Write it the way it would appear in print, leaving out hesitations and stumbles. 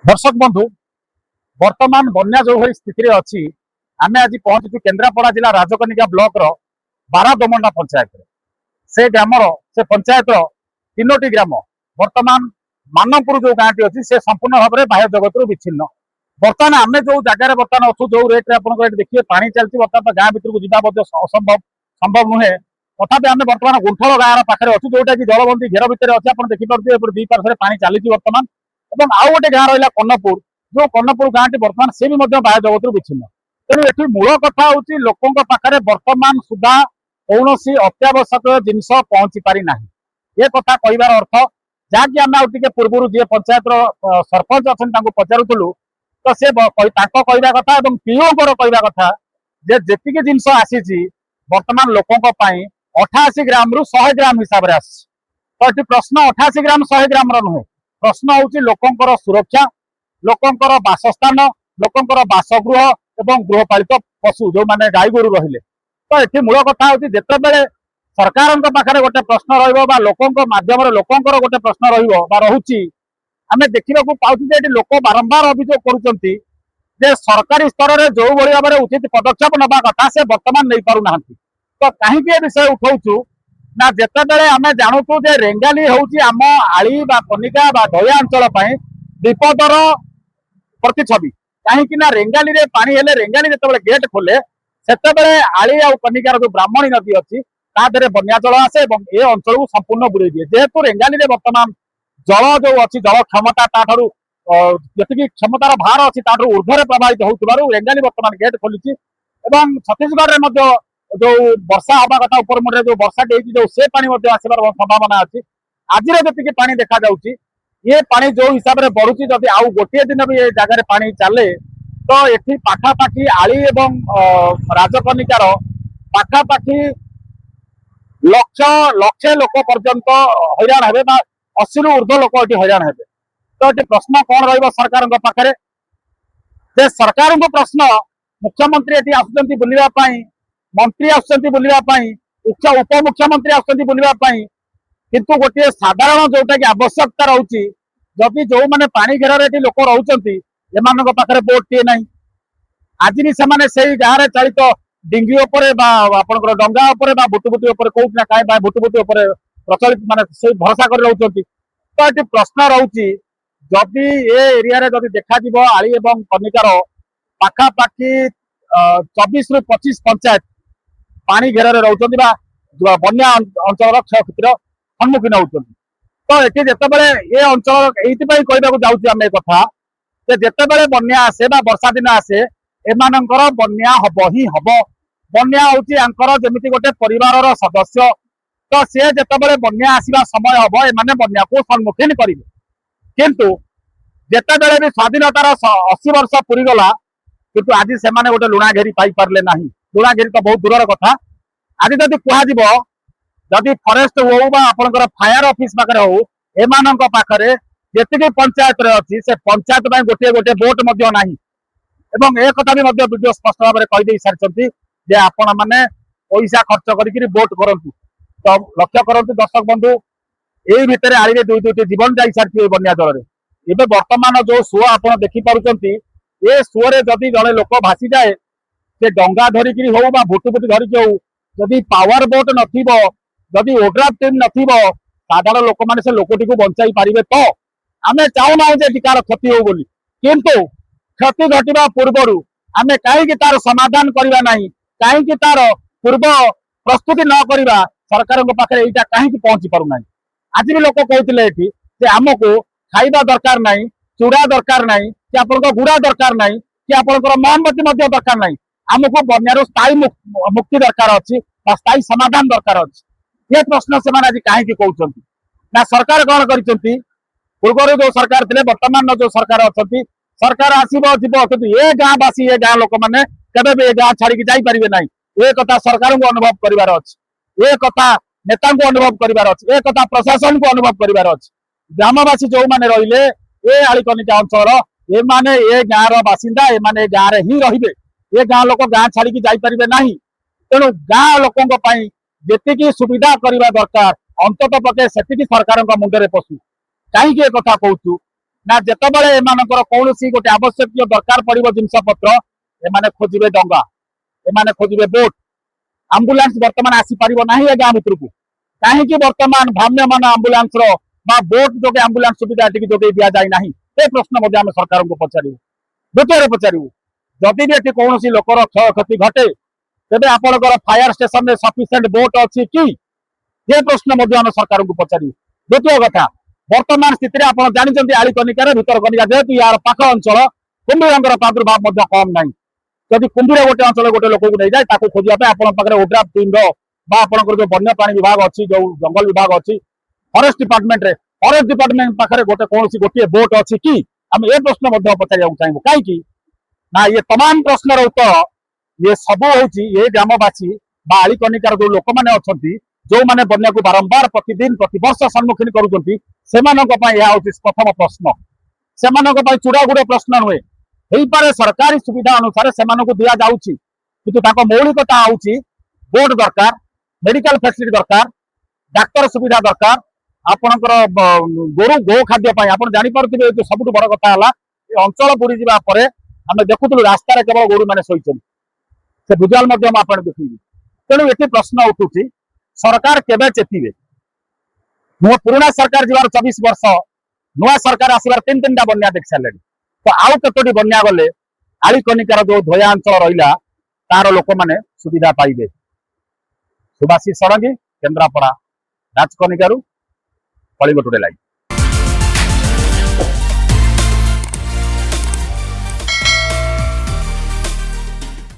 दर्शक बंधु वर्तमान बन्या जो भाई स्थिति अच्छी आम आज पहुंचु केन्द्रापड़ा जिला राजकनिका ब्लॉक रो बारादोमंडा पंचायत से ग्रामर से पंचायत तीनोटी ग्राम वर्तमान मानपुर जो गाँव टी अच्छी से संपूर्ण भाव में बाह्य जगत विच्छिन्न। बर्तमान आम जो जगार बर्तमान अच्छु जो रेट्रे आप देखिए पानी चलती बर्तमान गाँ भर को जावा असंभव संभव नुहे तथापि आम बर्तमान गुंठल गाँव पाखे अच्छु जोटा कि जलबंदी घेर भितर अच्छे आप देखिपे दुई पार्श्व पानी चली बर्तमान और आउ गोटे गाँ रहा कन्नपुर जो कन्नपुर गाँव टी बर्तमान से भी बाह्य जगत विच्छिन्न। तेणु ये मूल कथा हूँ लोकों पाखे बर्तमान सुधा कौन अत्यावश्यक जिनस पहुंची पारि ना ये कथा कहबार अर्थ जहाँकि आम आगे पूर्व जी पंचायत सरपंच अच्छा पचारूलु तो सी कहवा कथा पीओ कहवा कथा जे जी जिनस आसी बर्तमान लोकों 88 ग्राम रु 100 ग्राम हिसाब से आसी तो ये प्रश्न 88 ग्राम 100 ग्राम नुहे प्रश्न हूँ लोकों सुरक्षा लोकों बासस्थान लोकों बासगृह एवं गृहपालित पशु जो माने गाई गोरु रहिले तो ये मूल कथा हूँ जिते बड़े सरकार पाखे गोटे प्रश्न रोकों मध्यम लोकों गोटे प्रश्न रोचे आम देखा पाँच लोक बारंबार अभियोग कर सरकारी स्तर में जो भाई भाव में उचित पदक्षेप नवा कथा से बर्तमान नहीं पार ना तो कहीं विषय उठाऊ ना जिते बड़े आम जानूँ रेंगाली हूँ आम आली कनिका दया अंचल विपदर प्रतिछवि कहीं रेंगाली रे पानी हेले रेंगाली जो गेट खोले से आली आ कनिकार जो ब्राह्मणी नदी अच्छी तादे बन्या जल आसे ये अंचल को संपूर्ण बुड़े दिए जेहेतु रेंगाली रे वर्तमान जल जो अच्छी जल क्षमता जी क्षमतार भार अच्छी ऊर्ध्वर प्रभावित हो रेंगाली वर्तमान गेट खोली छत्तीसगढ़ में जो वर्षा हवा कथा उपर मुंडे जो वर्षा जो से पानी आसबार संभावना अच्छी आज जी पानी देखा जाऊँगी ये पानी जो हिसाब से बढ़ुची जदि आउ गोटे दिन भी ये जगह पानी चले तो ये पाखापाखि आली एवं राजकनिकार पाखापाखि लक्ष लक्षे लोक पर्यंत हैरान हे 80 रु ऊर्ध्व लोक ये हैरान हे तो ये प्रश्न कौन ररकार पाखे सरकार को प्रश्न मुख्यमंत्री ये आसुँच बुलवाई मंत्री आसुँच बुलवाई उपमुख्यमंत्री आसुँच बुलवाई किंतु गोटे साधारण जोटा कि आवश्यकता रही जदि जो मैंने पानी घेर लोक रोचे पाखे बोट टे ना आज भी से गाँव में चलित डिंगी आपंकर डंगा बुटुबुटी कौटना कहीं बुटुबुटी प्रचलित माने से भरोसा कर रोचे तो ये प्रश्न रोची जदि ये एरिया जदि देखा आली एवं कनिकार पाखापाखि 24 रु 25 पंचायत पानी घेर रोचे बन्या अंचल क्षयक्षतिर सम्मुखीन होती तो ये जितेबाला ये अंचल ये कहवाक जाऊँ आम कथा जितेबाला बन्या आसे वर्षा दिन आसे एमानंकर बन्या हब ही हब बन्या हूँ जमी गोटे परिवार सदस्य तो सी जितेबाला बन्या आसवा समय हम एने बन्या को सम्मुखीन करेंगे किंतु जितेबाला भी स्वाधीनतार 80 वर्ष पूरीगला किंतु आज से गोटे लुणा घेरी पाई पारे ना लुणा घेरी तो बहुत दूर कथा आज जदि कह जदि फरेस्ट हो आपंकर फायर ऑफिस पाखे हो एम पाखे जी पंचायत अच्छी से पंचायत गोटे गोटे बोट ना ए कथा भी वीडियो स्पष्ट भाव में कहीदे सारी आपण मैंने पैसा खर्च कर बोट करूँ तो लक्ष्य करूँ दर्शक बंधु यही भितर आगे दुई दुईटी जीवन जा सारी बन्या जल में बर्तमान जो सुओ आप देखिपुंट ये सुओरे जदि जड़े लोक भासी जाए से डंगा धरिकी हो भुटुभुटी धरिकी हो जदि पावर बोट नदी ओड्राफ टीम साधारण लोक मैंने से लोकटी को बचाई पारे तो आम चाहूना कार क्षति हो किंतु क्षति घटवा पूर्वर आम कहीं तार समाधान करवा ना कहीं तार पूर्व प्रस्तुति न करवा सरकार पाखे यहाँ कहीं पहुंची पारना आज भी लोक कहते आमको खाइबा दरकार ना चूड़ा दरकार ना कि आप गुड़ा दरकार ना कि आपंकर मोहम्मती दरकार ना आमको बन्यार स्थायी मुक्ति दरकार अच्छी स्थायी समाधान दरकार अच्छी ये प्रश्न से आज कहीं कहते ना सरकार कौन कर पूर्व जो सरकार थे वर्तमान जो सरकार अच्छा सरकार आसब जीव ये गाँववासी ये गाँव लोक मैंने के गाँव छाड़ी जापारे ना ये कथा सरकार को अनुभव करार अच्छी ये कथा नेता को अनुभव करार अच्छी ये कथा प्रशासन को अनुभव करार अच्छी ग्रामवासी जो मैंने रही ये आलिकनिका अंचल ये माने ये गाँव बासिंदा ये माने गाँव में ही रे ये गाँव लोक गाँ छाड़ी जापारे ना तेणु गाँव लोकों जी सुविधा करने दरकार अंतत पक्षे से सरकार मुंडे पशु कहीं कथा कहूँ ना जेतेबेले एमानकर कौनसी गोटे आवश्यक दरकार पड़िबो जिनस पत्र एमाने खोजिबे डंगा एमाने खोजिबे बोट आंबुलांस वर्तमान आसी पारिबो नाही ए गां भितर को कहीं वर्तमान भ्राम्यमान आंबुलांस बा बोट जोगे आंबुलांस सुविधा टी जोगे दिया जाए नाही ए प्रश्न मध्य आम सरकार को पचारू द्वितीय पचारू जदि भी कौन लोकर क्षय क्षति घटे तेज आपंकर फायर स्टेशन में सफिशिएंट बोट अच्छी कि ये प्रश्न आम सरकार को पचारू द्वितीय कथा वर्तमान स्थित में आप जानते आलिकनिकार भितरकनिका जेहेतु यार पाख अंचल कुंभीर प्रादुर्भाव कम ना जदि कुंभीर गोटे अंचल गोटे लोक को नहीं जाए खोजा आप ओड्राफ टीम आपंकर जो वन्य प्राणी विभाग अच्छी जो जंगल विभाग अच्छी फरेस्ट डिपार्टमेंट पाखे गोटे कौन गोटे बोट अच्छी कि आम ए प्रश्न पचार चाहिए कहीं ना ये तमाम प्रश्नर उत्तर ये सब हूँ ये ग्रामवासी आलिकनिकार जो लोक मैंने अच्छा जो मैंने बन्या को बारंबार प्रतिदिन प्रतिवर्ष सम्मुखीन करूँ प्रथम प्रश्न से चूड़ा गुड़े प्रश्न नुहे हो पारे सरकारी सुविधा अनुसार से दि जाऊँगी किंतु मौलिकता हूँ बोर्ड दरकार मेडिकल फैसिलिटी दरकार डाक्तर सुविधा दरकार आपणकर गोरु गो खाद्य आप जापे जो सब बड़ कथा है अंचल बुड़ी जावापर आम देखुलु रास्तार केवल गोरु मैंने शोचन से विजुआल आप देखिए तेणु ये प्रश्न उठुची सरकार केबे चेतिबे नुआ पुराना सरकार जीवार 24 वर्ष नुआ सरकार आसबार 3 बन्या देख सारे तो आउ कतोटी बन्या गले आलिकनिकार जो धोया अंचल रहा तार लोक मैंने सुविधा पाइबे। सुभाषी षडंगी केन्द्रापड़ा राजकनिकारु कलिंग टुडे लाइव।